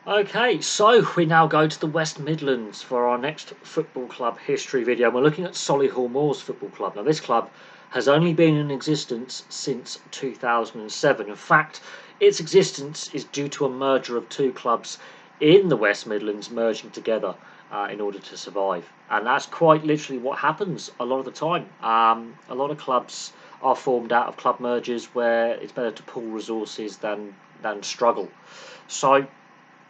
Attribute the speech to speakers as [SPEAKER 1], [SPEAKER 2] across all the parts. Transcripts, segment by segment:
[SPEAKER 1] Okay, so we now go to the West Midlands for our next football club history video. We're looking at Solihull Moors Football Club. Now, this club has only been in existence since 2007. In fact, its existence is due to a merger of two clubs in the West Midlands merging together in order to survive. And that's quite literally what happens a lot of the time. A lot of clubs are formed out of club mergers where it's better to pool resources than struggle. So,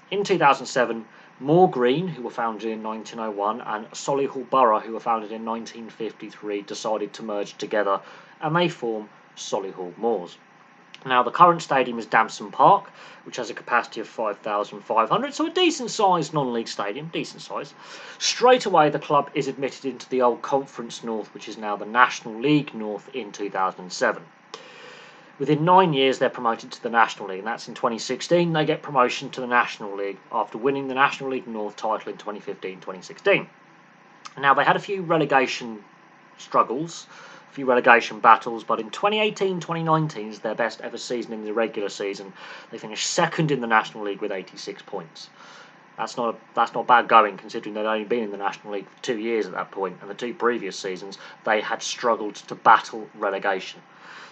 [SPEAKER 1] in 2007, Moor Green, who were founded in 1901, and Solihull Borough, who were founded in 1953, decided to merge together and they form Solihull Moors. Now, the current stadium is Damson Park, which has a capacity of 5,500, so a decent sized non league stadium, decent size. Straight away, the club is admitted into the old Conference North, which is now the National League North, in 2007. Within 9 years, they're promoted to the National League, and that's in 2016. They get promotion to the National League after winning the National League North title in 2015-2016. Now, they had a few relegation struggles, a few relegation battles, but in 2018-2019 is their best ever season in the regular season. They finished second in the National League with 86 points. That's not bad going, considering they'd only been in the National League for 2 years at that point, and the two previous seasons they had struggled to battle relegation.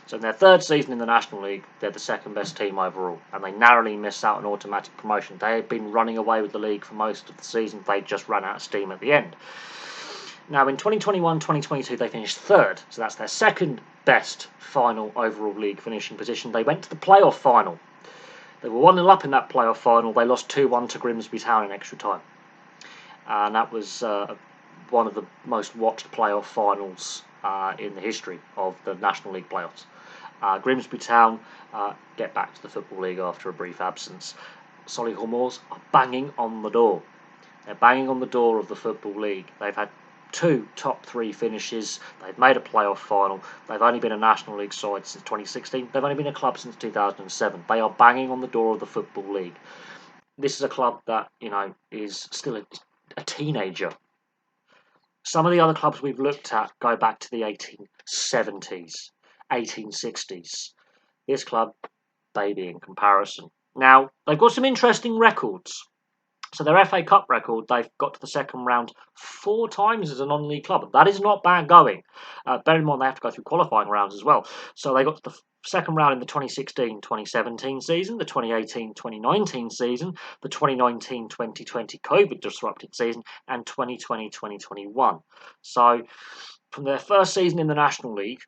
[SPEAKER 1] So in their third season in the National League, they're the second best team overall, and they narrowly miss out on automatic promotion. They had been running away with the league for most of the season. They just ran out of steam at the end. Now in 2021-2022, they finished third, so that's their second best final overall league finishing position. They went to the playoff final. They were 1-0 up in that playoff final. They lost 2-1 to Grimsby Town in extra time, and that was one of the most watched playoff finals in the history of the National League playoffs. Grimsby Town get back to the Football League after a brief absence. Solihull Moors are banging on the door. They're banging on the door of the Football League. They've had two top three finishes. They've made a playoff final. They've only been a National League side since 2016. They've only been a club since 2007. They are banging on the door of the Football League. This is a club that, is still a teenager. Some of the other clubs we've looked at go back to the 1870s, 1860s. This club, baby in comparison. Now, they've got some interesting records. So their FA Cup record, they've got to the second round 4 times as a non-league club. That is not bad going. Bear in mind they have to go through qualifying rounds as well. So they got to the second round in the 2016-2017 season, the 2018-2019 season, the 2019-2020 COVID-disrupted season, and 2020-2021. So from their first season in the National League,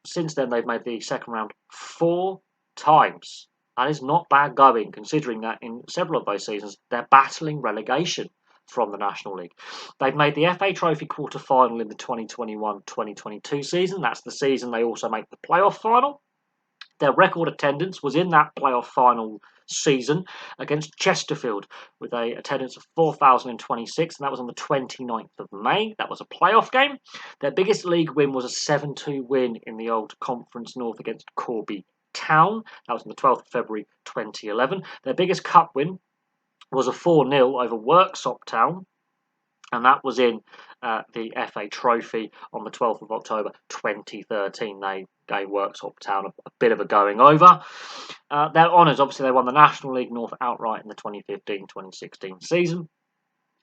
[SPEAKER 1] since then they've made the second round 4 times. That is not bad going, considering that in several of those seasons, they're battling relegation from the National League. They've made the FA Trophy quarter-final in the 2021-2022 season. That's the season they also make the playoff final. Their record attendance was in that playoff final season against Chesterfield with a attendance of 4,026, and that was on the 29th of May. That was a playoff game. Their biggest league win was a 7-2 win in the old Conference North against Corby Town. That was on the 12th of February 2011. Their biggest cup win was a 4-0 over Worksop Town, and that was in the FA Trophy on the 12th of October 2013. They gave Worksop Town a bit of a going over. Their honours, obviously, they won the National League North outright in the 2015-2016 season,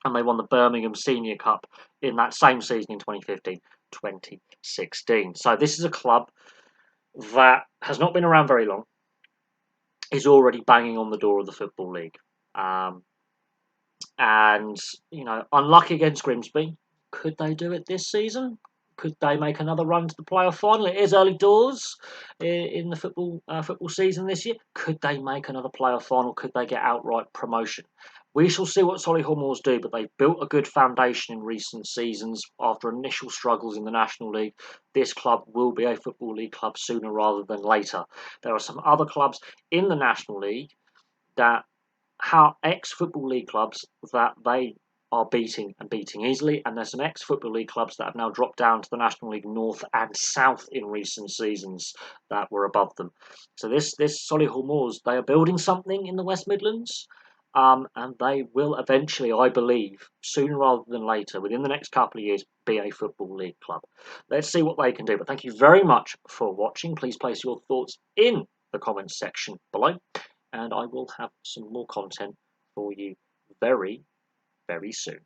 [SPEAKER 1] and they won the Birmingham Senior Cup in that same season in 2015-2016. So this is a club that has not been around very long, is already banging on the door of the Football League. And, unlucky against Grimsby. Could they do it this season? Could they make another run to the playoff final? It is early doors in the football season this year. Could they make another playoff final? Could they get outright promotion? We shall see what Solihull Moors do, but they've built a good foundation in recent seasons after initial struggles in the National League. This club will be a Football League club sooner rather than later. There are some other clubs in the National League that are ex-Football League clubs that they are beating easily, and there's some ex-Football League clubs that have now dropped down to the National League North and South in recent seasons that were above them. So this Solihull Moors, they are building something in the West Midlands, and they will eventually, I believe, sooner rather than later, within the next couple of years, be a Football League club. Let's see what they can do. But thank you very much for watching. Please place your thoughts in the comments section below, and I will have some more content for you very, very soon.